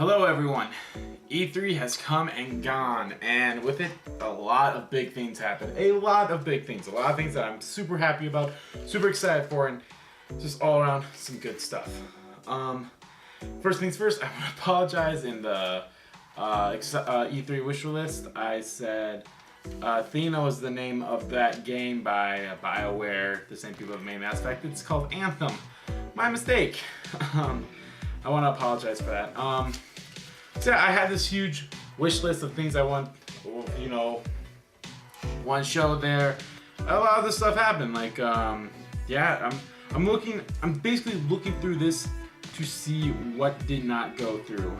Hello everyone. E3 has come and gone, and with it, a lot of big things happened. A lot of big things. A lot of things that I'm super happy about, super excited for, and just all around some good stuff. First things first, I want to apologize in the E3 wish list. I said Athena was the name of that game by BioWare, the same people who made Mass Effect. It's called Anthem. My mistake. I want to apologize for that. So I had this huge wish list of things I want, one show there. A lot of this stuff happened. I'm basically looking through this to see what did not go through.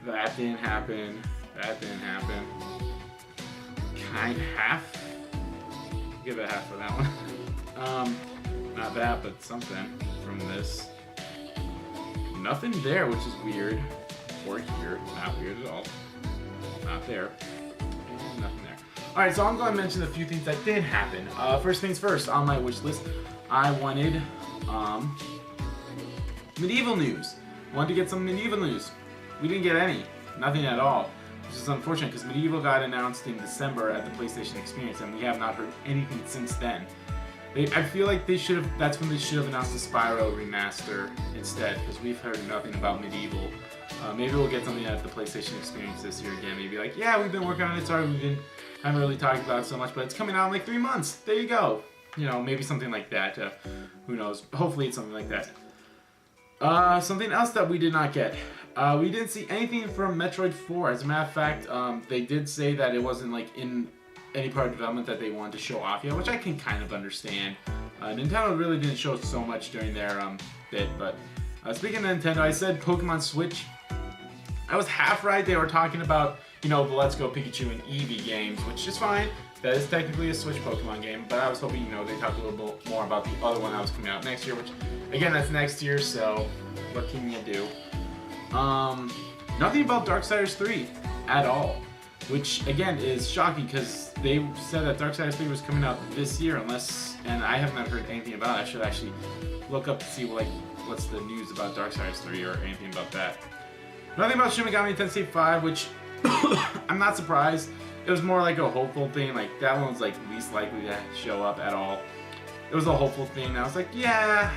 That didn't happen. That didn't happen. Half. Give it a half for that one. Not that, but something from this. Nothing there, which is weird. Or here, not weird at all. Not there. And nothing there. Alright, so I'm going to mention a few things that did happen. First things first, on my wish list, I wanted medieval news. Wanted to get some medieval news. We didn't get any. Nothing at all. Which is unfortunate because Medieval got announced in December at the PlayStation Experience and we have not heard anything since then. I feel like that's when they should have announced the Spyro remaster instead, because we've heard nothing about Medieval. Maybe we'll get something at the PlayStation Experience this year again. Maybe like, yeah, we've been working on it, sorry haven't really talked about it so much, but it's coming out in like 3 months. There you go. Maybe something like that. Who knows? Hopefully it's something like that. Something else that we did not get. We didn't see anything from Metroid 4. As a matter of fact, they did say that it wasn't like in any part of development that they wanted to show off yet, which I can kind of understand. Nintendo really didn't show so much during their bit, but speaking of Nintendo, I said Pokemon Switch. I was half right. They were talking about, the Let's Go Pikachu and Eevee games, which is fine. That is technically a Switch Pokemon game, but I was hoping, they talked a little bit more about the other one that was coming out next year, which, again, that's next year, so what can you do? Nothing about Darksiders 3 at all. Which, again, is shocking because they said that Darksiders 3 was coming out this year and I have not heard anything about it. I should actually look up to see, what's the news about Darksiders 3 or anything about that. Nothing about Shin Megami Tensei 5, which I'm not surprised. It was more like a hopeful thing, that one's, least likely to show up at all. It was a hopeful thing. I was like, yeah,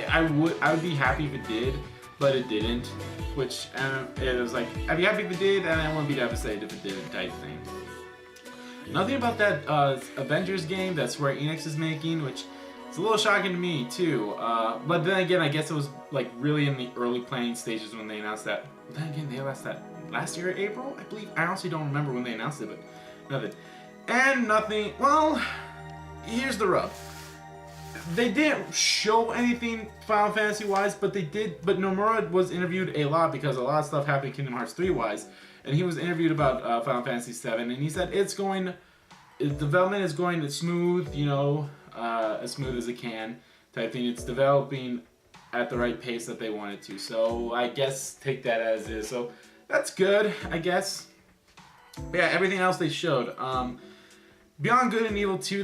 I would be happy if it did, but it didn't. Which, it was like, I'd be happy if it did, and I wouldn't be devastated if it didn't type thing. Nothing about that Avengers game that Square Enix is making, which is a little shocking to me, too. But then again, I guess it was, really in the early planning stages when they announced that. But then again, they announced that last year, April, I believe. I honestly don't remember when they announced it, but nothing. And nothing, well, here's the rub. They didn't show anything Final Fantasy wise, but but Nomura was interviewed a lot because a lot of stuff happened Kingdom Hearts 3 wise, and he was interviewed about Final Fantasy 7, and he said development is going smooth, as smooth as it can type thing. It's developing at the right pace that they want it to, so I guess take that as is. So that's good, I guess. But yeah, everything else they showed. Beyond Good and Evil 2,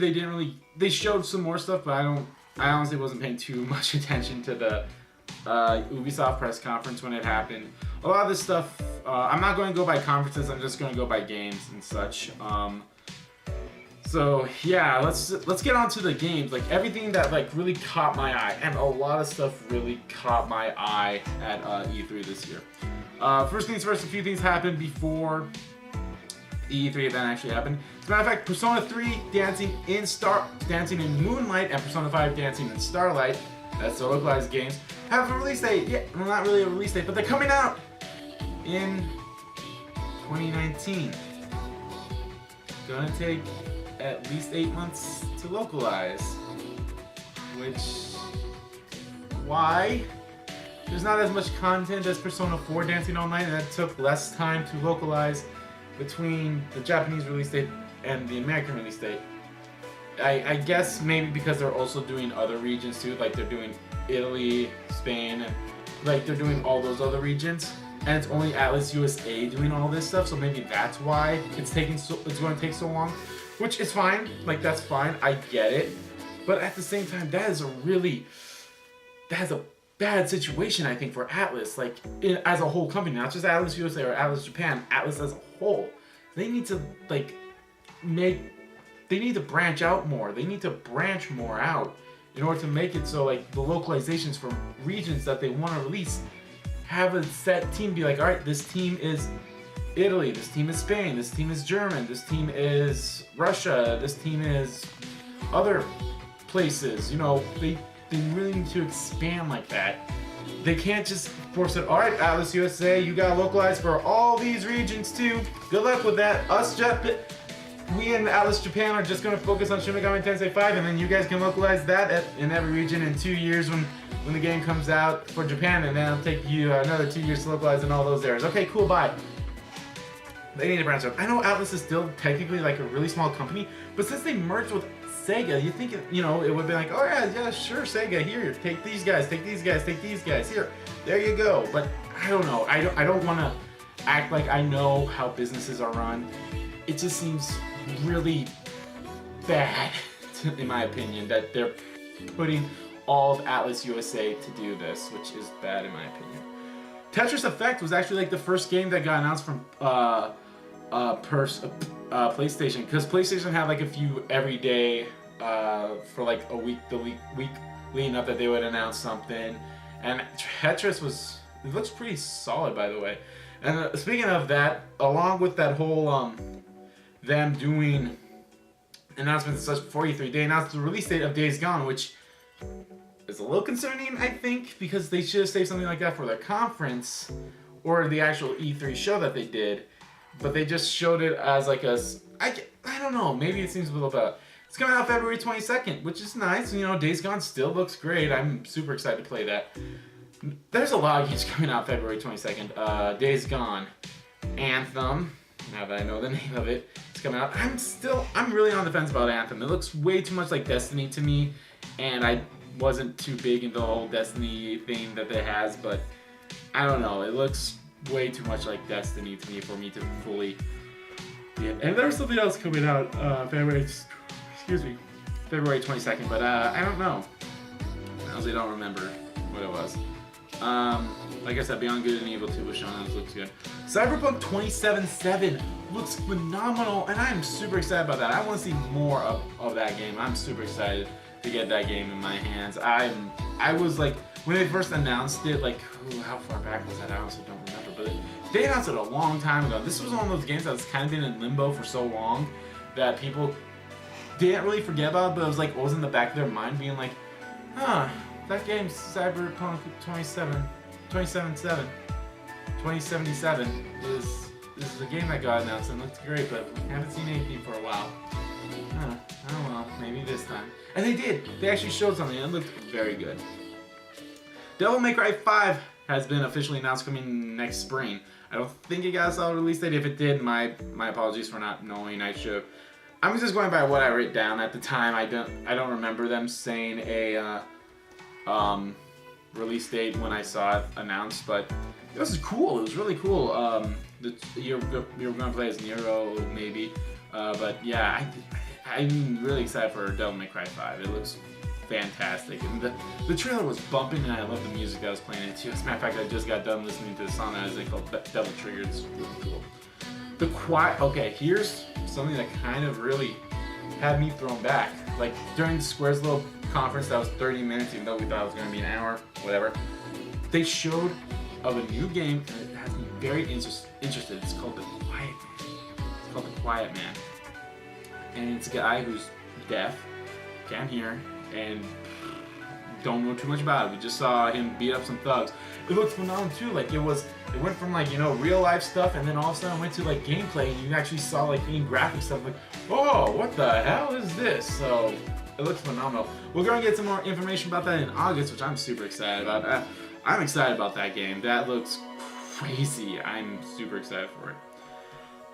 they showed some more stuff, but I honestly wasn't paying too much attention to the Ubisoft press conference when it happened. A lot of this stuff, I'm not going to go by conferences, I'm just going to go by games and such. So yeah, let's get on to the games. Everything that really caught my eye, and a lot of stuff really caught my eye at E3 this year. First things first, a few things happened before the E3 event actually happened. As a matter of fact, Persona 3 Dancing in Moonlight and Persona 5 Dancing in Starlight, that's the localized games, have a release date. Yeah, well, not really a release date, but they're coming out in 2019. Gonna take at least 8 months to localize. Why? There's not as much content as Persona 4 Dancing All Night, and that took less time to localize between the Japanese release date and the American release date. I guess maybe because they're also doing other regions too, they're doing Italy, Spain, and they're doing all those other regions, and it's only Atlas USA doing all this stuff, so maybe that's why it's going to take so long, which is fine. That's fine. I get it, but at the same time, that is a bad situation, I think, for Atlus, like as a whole company, not just Atlus USA or Atlus Japan, Atlus as a whole. They need to like they need to branch out more. They need to branch more out in order to make it so like the localizations for regions that they want to release have a set team. Be like, all right, this team is Italy, this team is Spain, this team is German, this team is Russia, this team is other places. You know, they really need to expand like that. They can't just force it, all right, Atlus USA, you gotta localize for all these regions too. Good luck with that. We in Atlus Japan are just gonna focus on Shin Megami Tensei 5, and then you guys can localize that in every region in 2 years when the game comes out for Japan, and then it'll take you another 2 years to localize in all those areas. Okay, cool, bye. They need to branch out. I know Atlus is still technically like a really small company, but since they merged with Sega, you think it would be like, oh yeah, sure, Sega, here, take these guys, take these guys, take these guys, here, there you go. But I don't know. I don't want to act like I know how businesses are run. It just seems really bad, in my opinion, that they're putting all of Atlus USA to do this, which is bad in my opinion. Tetris Effect was actually like the first game that got announced from PlayStation, because PlayStation had like a few every day for like a week, the week leading up that they would announce something, and Tetris it looks pretty solid, by the way. And speaking of that, along with that whole them doing announcements and such before E3, they announced the release date of Days Gone, which is a little concerning, I think, because they should have saved something like that for their conference or the actual E3 show that they did, but they just showed it as like I don't know, maybe it seems a little bit. It's coming out February 22nd, which is nice. You know, Days Gone still looks great. I'm super excited to play that. There's a lot of games coming out February 22nd. Days Gone, Anthem, now that I know the name of it, it's coming out. I'm really on the fence about Anthem. It looks way too much like Destiny to me, and I wasn't too big into the whole Destiny thing that it has, but I don't know. It looks way too much like Destiny to me for me to fully. Yeah. And there's something else coming out February 22nd, but I don't know. I honestly don't remember what it was. Like I said, Beyond Good and Evil 2 was shown, that looks good. Cyberpunk 2077 looks phenomenal, and I'm super excited about that. I want to see more of that game. I'm super excited to get that game in my hands. I was like, when they first announced it, like, how far back was that? I honestly don't remember, but they announced it a long time ago. This was one of those games that's kind of been in limbo for so long that people didn't really forget about it, but it was like always in the back of their mind being like, that game's Cyberpunk 2077 is a game that got announced and looked great, but we haven't seen anything for a while. I don't know, maybe this time. And they did. They actually showed something and it looked very good. Devil May Cry 5 has been officially announced coming next spring. I don't think it got a solid release date. If it did, my apologies for not knowing. I'm just going by what I wrote down at the time. I don't remember them saying a release date when I saw it announced, but it was cool. It was really cool. You're gonna play as Nero, maybe, but yeah, I'm really excited for Devil May Cry 5. It looks fantastic, and the trailer was bumping, and I love the music that was playing it too. As a matter of fact, I just got done listening to the song that is called Devil Trigger. It's really cool. Okay, here's something that kind of really had me thrown back. Like during the Square's little conference that was 30 minutes, even though we thought it was going to be an hour, whatever. They showed of a new game and it has me very interested. It's called The Quiet Man. It's called The Quiet Man. And it's a guy who's deaf, can't hear, and don't know too much about it. We just saw him beat up some thugs. It looked phenomenal too. Like it went from like, real life stuff, and then all of a sudden went to like gameplay, and you actually saw like graphic stuff. Like, oh, what the hell is this? So it looks phenomenal. We're gonna get some more information about that in August, which I'm super excited about. I'm excited about that game. That looks crazy. I'm super excited for it.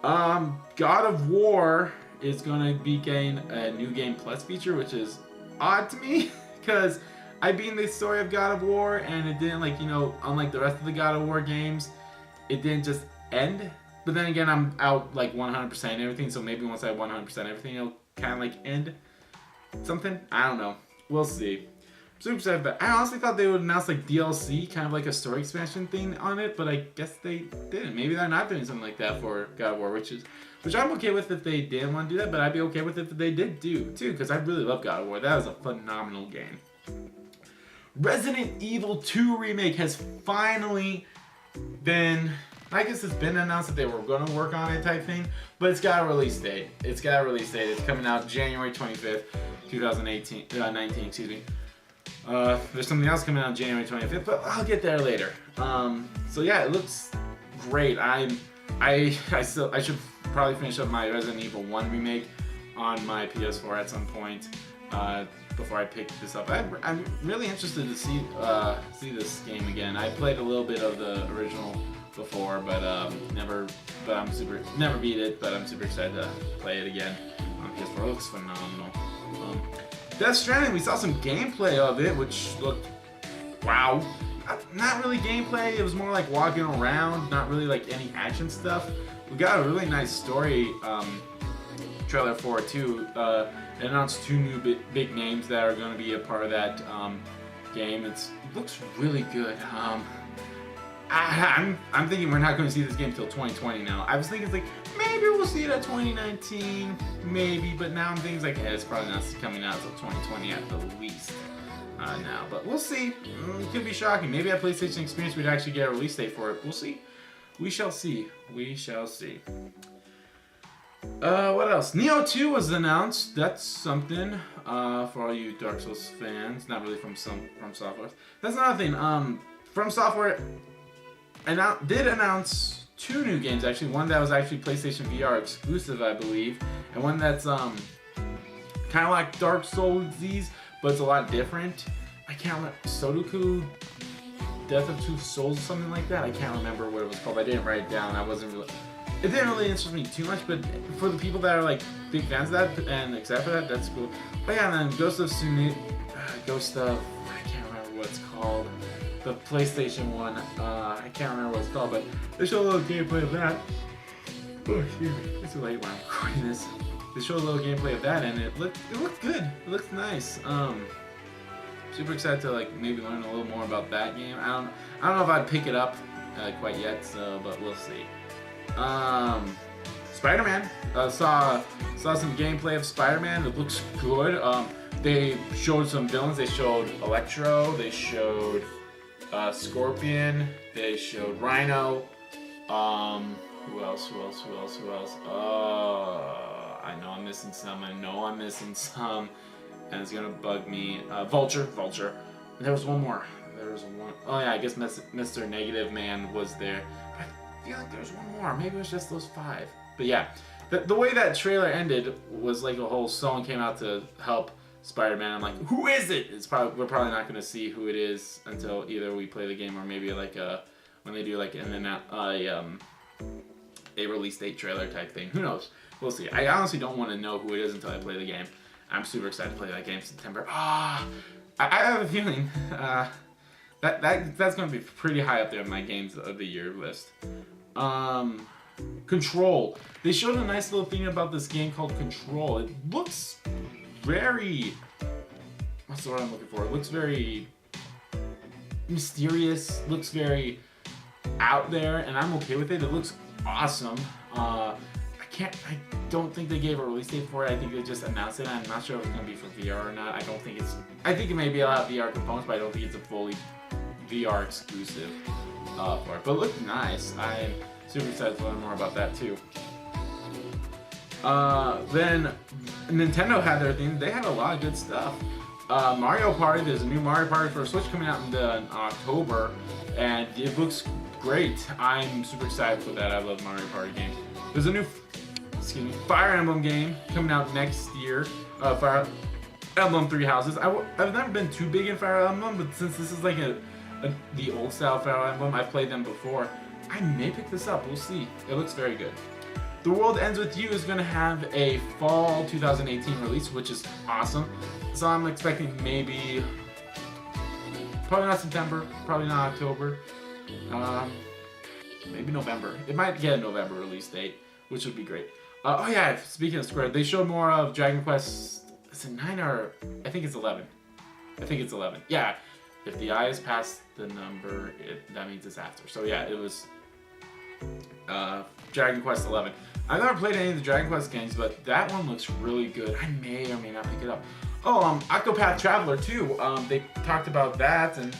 God of War is gonna be getting a new game plus feature, which is odd to me because I've been the story of God of War, and it didn't unlike the rest of the God of War games, it didn't just end. But then again, I'm out like 100% everything, so maybe once I have 100% everything, it'll kind of like end something. I don't know. We'll see. super excited about it. I honestly thought they would announce like DLC, kind of like a story expansion thing on it, but I guess they didn't. Maybe they're not doing something like that for God of War, which I'm okay with if they didn't want to do that, but I'd be okay with it if they did do too, because I really love God of War. That was a phenomenal game. Resident Evil 2 Remake has finally been, I guess it's been announced that they were going to work on it type thing, but it's got a release date. It's coming out January 25th, 2019, excuse me. There's something else coming out January 25th, but I'll get there later. So yeah, it looks great. I should probably finish up my Resident Evil 1 remake on my PS4 at some point before I pick this up. I'm really interested to see this game again. I played a little bit of the original before, but never beat it. But I'm super excited to play it again on PS4. It looks phenomenal. Death Stranding, we saw some gameplay of it, which looked wow. Not really gameplay. It was more like walking around, not really like any action stuff. We got a really nice story trailer for it too. It announced 2 new big names that are going to be a part of that game. It looks really good. I'm thinking we're not going to see this game until 2020 now. I was thinking it's like maybe we'll see it at 2019, maybe, but now I'm thinking like it's probably not coming out until 2020 at the least now. But we'll see. It could be shocking. Maybe at PlayStation Experience we'd actually get a release date for it. We'll see. We shall see. We shall see. What else? Nioh 2 was announced. That's something for all you Dark Souls fans. Not really from Software. That's another thing. From Software did announce 2 new games actually. One that was actually PlayStation VR exclusive, I believe, and one that's kind of like Dark Souls-y, but it's a lot different. I can't remember. Sudoku Death of Two Souls, something like that. I can't remember what it was called. I didn't write it down. It didn't really interest me too much, but for the people that are like big fans of that and excited for that, that's cool. But yeah, and then Ghost of I can't remember what it's called. The PlayStation one, I can't remember what it's called, but they showed a little gameplay of that. Oh, excuse me. It's late when I'm recording this. They showed a little gameplay of that, and it looked good. It looked nice. Super excited to like maybe learn a little more about that game. I don't know if I'd pick it up quite yet, so but we'll see. Spider-Man. Saw some gameplay of Spider-Man. It looks good. They showed some villains. They showed Electro. They showed Scorpion. They showed Rhino. Who else? I know I'm missing some. And it's gonna bug me. Vulture. And there was one more. Oh yeah, I guess Mr. Negative Man was there. I feel like there was one more. Maybe it was just those 5. But yeah, the way that trailer ended was like a whole song came out to help Spider-Man. I'm like, who is it? We're probably not gonna see who it is until either we play the game or maybe like when they do like a release date trailer type thing. Who knows? We'll see. I honestly don't want to know who it is until I play the game. I'm super excited to play that game in September. I have a feeling that's going to be pretty high up there on my games of the year list. Control. They showed a nice little thing about this game called Control. It looks very... What's the word I'm looking for? It looks very mysterious. Looks very out there, and I'm okay with it. It looks awesome. I don't think they gave a release date for it. I think they just announced it. I'm not sure if it's going to be for VR or not. I think it may be a lot of VR components, but I don't think it's a fully VR exclusive for it. But it looked nice. I'm super excited to learn more about that too. Then Nintendo had their thing. They had a lot of good stuff. Mario Party. There's a new Mario Party for Switch coming out in October, and it looks great. I'm super excited for that. I love Mario Party games. There's a new Fire Emblem game coming out next year. Fire Emblem Three Houses. I've never been too big in Fire Emblem, but since this is like the old style Fire Emblem, I've played them before. I may pick this up. We'll see. It looks very good. The World Ends With You is going to have a fall 2018 release, which is awesome. So I'm expecting maybe, probably not September, probably not October, maybe November. It might get a November release date, which would be great. Oh yeah, speaking of Square, they showed more of Dragon Quest, is it 9 or, I think it's 11. I think it's 11. Yeah, if the I is past the number, that means it's after. So yeah, it was Dragon Quest 11. I've never played any of the Dragon Quest games, but that one looks really good. I may or may not pick it up. Oh, Octopath Traveler 2. They talked about that and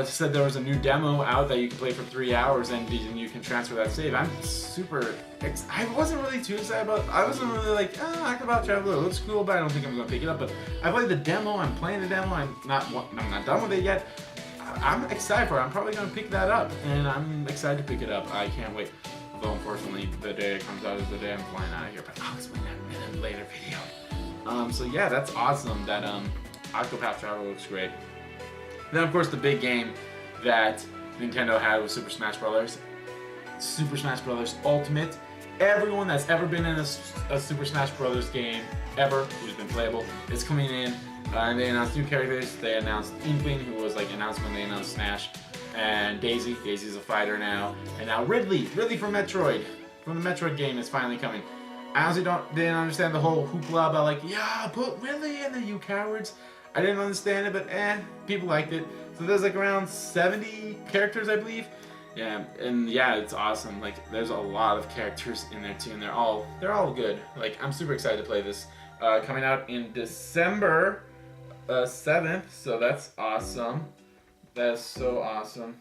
said there was a new demo out that you can play for 3 hours and you can transfer that save. I'm super. I wasn't really too excited about. I wasn't really like, Octopath Traveler looks cool, but I don't think I'm gonna pick it up. But I played the demo. I'm playing the demo. I'm not done with it yet. I'm excited for it. I'm probably gonna pick that up, and I'm excited to pick it up. I can't wait. Although unfortunately, the day it comes out is the day I'm flying out of here. But I'll explain that in a later video. So yeah, that's awesome. That Octopath Traveler looks great. Then of course the big game that Nintendo had was Super Smash Bros. Super Smash Bros. Ultimate. Everyone that's ever been in a Super Smash Bros. Game ever who's been playable is coming in. And they announced new characters. They announced Inkling, who was like announced when they announced Smash, and Daisy. Daisy's a fighter now, and now Ridley from Metroid, from the Metroid game, is finally coming. I honestly didn't understand the whole hoopla about like, yeah, put Ridley in there, you cowards. I didn't understand it, but people liked it. So there's like around 70 characters, I believe. Yeah, and yeah, it's awesome. Like, there's a lot of characters in there too, and they're all good. Like, I'm super excited to play this. Coming out in December 7th, so that's awesome. That's so awesome.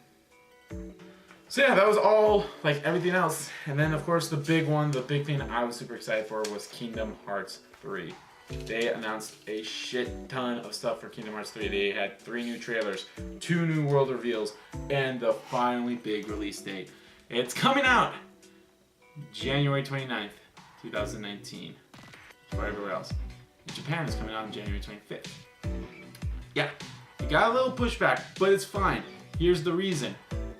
So yeah, that was all, like, everything else. And then of course the big thing I was super excited for was Kingdom Hearts 3. They announced a shit ton of stuff for Kingdom Hearts 3. They had 3 new trailers, 2 new world reveals, and the finally big release date. It's coming out January 29th, 2019. For everywhere else. In Japan, it's coming out on January 25th. Yeah, it got a little pushback, but it's fine. Here's the reason.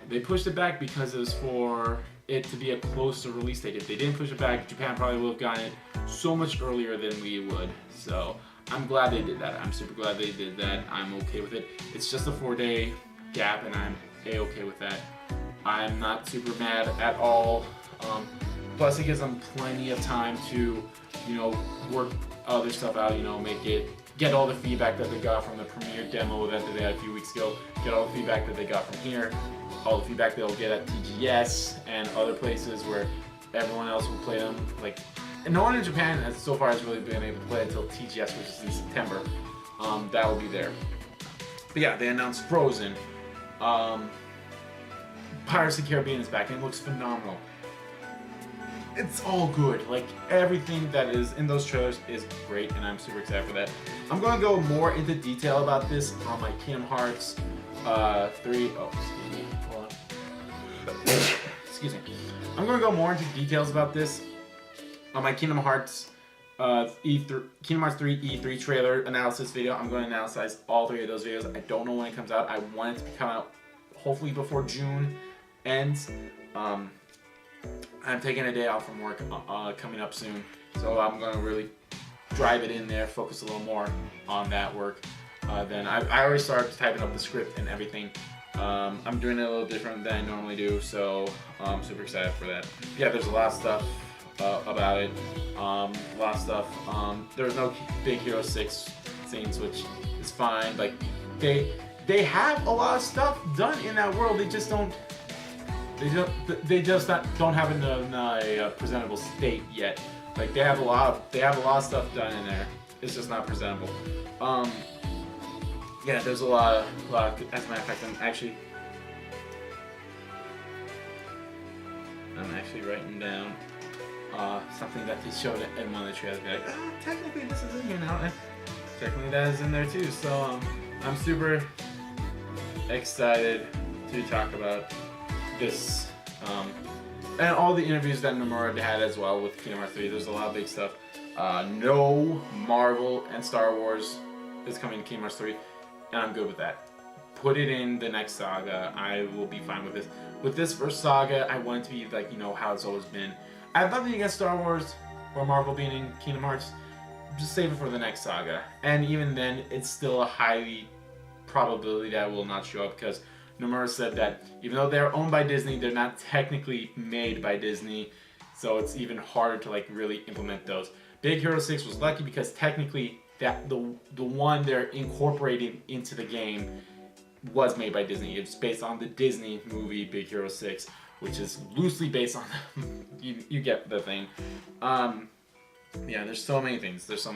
They pushed it back because it was for it to be a closer release date. If they didn't push it back, Japan probably would have gotten it so much earlier than we would. So I'm glad they did that. I'm super glad they did that. I'm okay with it. It's just a 4-day gap, and I'm a-okay with that. I'm not super mad at all. Plus, it gives them plenty of time to, work other stuff out. Get all the feedback that they got from the premiere demo that they had a few weeks ago. Get all the feedback that they got from here. All the feedback they'll get at TGS and other places where everyone else will play them. And no one in Japan has so far has really been able to play until TGS, which is in September. That will be there. But yeah, they announced Frozen. Pirates of the Caribbean is back and it looks phenomenal. It's all good. Like, everything that is in those trailers is great, and I'm super excited for that. I'm going to go more into detail about this on my Kingdom Hearts 3. Oh, excuse me. Hold on. Excuse me. I'm going to go more into details about this on my Kingdom Hearts Kingdom Hearts 3 E3 trailer analysis video. I'm going to analyze all 3 of those videos. I don't know when it comes out. I want it to come out hopefully before June ends. I'm taking a day off from work coming up soon, so I'm going to really drive it in there, focus a little more on that work. Then I already started typing up the script and everything. I'm doing it a little different than I normally do, so I'm super excited for that. Yeah, there's a lot of stuff about it. A lot of stuff. There's no Big Hero 6 scenes, which is fine. Like, they have a lot of stuff done in that world. They just don't. They just don't have it in a presentable state yet. Like, they have a lot of stuff done in there. It's just not presentable. Yeah, there's a lot of. As a matter of fact, I'm actually writing down something that they showed in one of the trailers. Be like, technically this is in here now, and technically that is in there too. So I'm super excited to talk about this, and all the interviews that Nomura had as well with Kingdom Hearts 3. There's a lot of big stuff. No Marvel and Star Wars is coming to Kingdom Hearts 3, and I'm good with that. Put it in the next saga. I will be fine with this. With this first saga, I want it to be like, how it's always been. I have nothing against Star Wars or Marvel being in Kingdom Hearts. Just save it for the next saga. And even then, it's still a highly probability that it will not show up, because Nomura said that even though they're owned by Disney, they're not technically made by Disney, so it's even harder to really implement those. Big Hero 6 was lucky because technically that the one they're incorporating into the game was made by Disney. It's based on the Disney movie Big Hero 6, which is loosely based on you get the thing. Yeah, there's so many things. So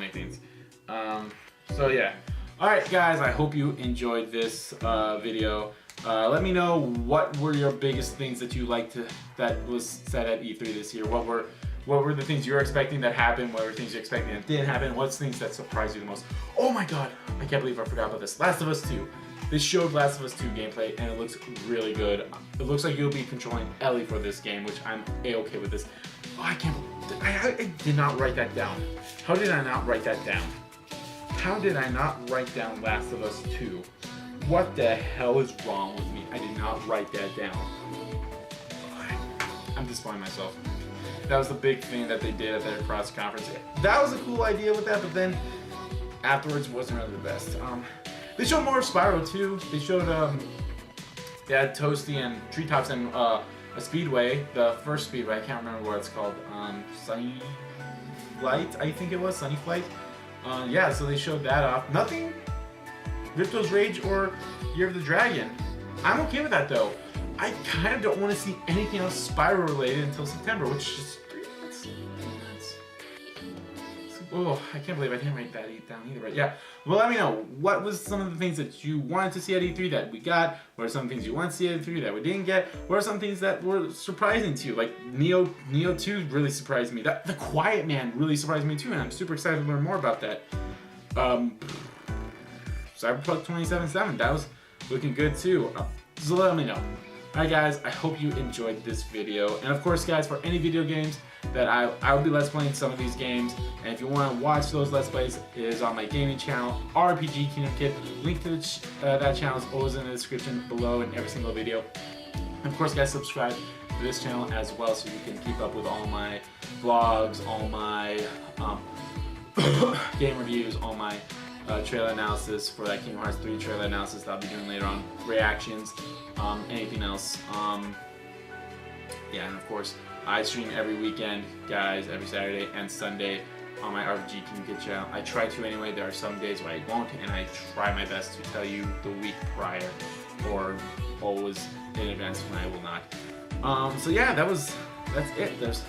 yeah. Alright guys, I hope you enjoyed this video. Let me know what were your biggest things that you liked that was said at E3 this year. What were the things you were expecting that happened? What were things you were expecting that didn't happen? What's things that surprised you the most? Oh my god, I can't believe I forgot about this. Last of Us 2. They showed Last of Us 2 gameplay and it looks really good. It looks like you'll be controlling Ellie for this game, which I'm A-okay with this. Oh, I did not write that down. How did I not write that down? How did I not write down Last of Us 2? What the hell is wrong with me? I did not write that down. I'm disappointed in myself. That was the big thing that they did at their press conference. That was a cool idea with that, but then afterwards wasn't really the best. They showed more of Spyro too. They showed they had Toasty and Treetops and a speedway, the first speedway. I can't remember what it's called. Sunny Flight, I think it was Sunny Flight. Yeah, so they showed that off. Nothing Ripto's Rage or Year of the Dragon. I'm okay with that though. I kind of don't want to see anything else Spyro related until September, which is 3 months. Oh, I can't believe I didn't write that down either. Right? Yeah. Well, let me know. What was some of the things that you wanted to see at E3 that we got? What are some things you want to see at E3 that we didn't get? What are some things that were surprising to you? Like Neo 2 really surprised me. The Quiet Man really surprised me too, and I'm super excited to learn more about that. Cyberpunk 2077, that was looking good too. So let me know. Alright guys, I hope you enjoyed this video. And of course guys, for any video games that I will be Let's Playing some of these games. And if you want to watch those Let's Plays, it is on my gaming channel, RPG Kingdom Kid. Link to that channel is always in the description below in every single video. And of course guys, subscribe to this channel as well so you can keep up with all my vlogs, all my game reviews, all my trailer analysis for that Kingdom Hearts 3 trailer analysis that I'll be doing later on, reactions, anything else. Yeah, and of course, I stream every weekend, guys, every Saturday and Sunday on my RPG Kingdom Kid channel. I try to anyway. There are some days where I won't, and I try my best to tell you the week prior, or always in advance when I will not. So yeah, that's it. This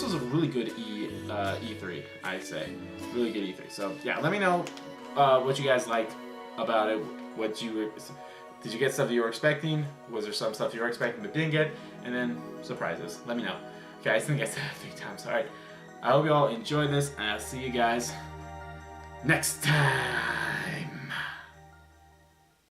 was a really good E3, I'd say. Really good E3. So yeah, let me know what you guys liked about it. Did you get stuff that you were expecting? Was there some stuff you were expecting but didn't get? And then surprises. Let me know. Okay, I think I said that 3 times. Alright. I hope you all enjoyed this, and I'll see you guys next time.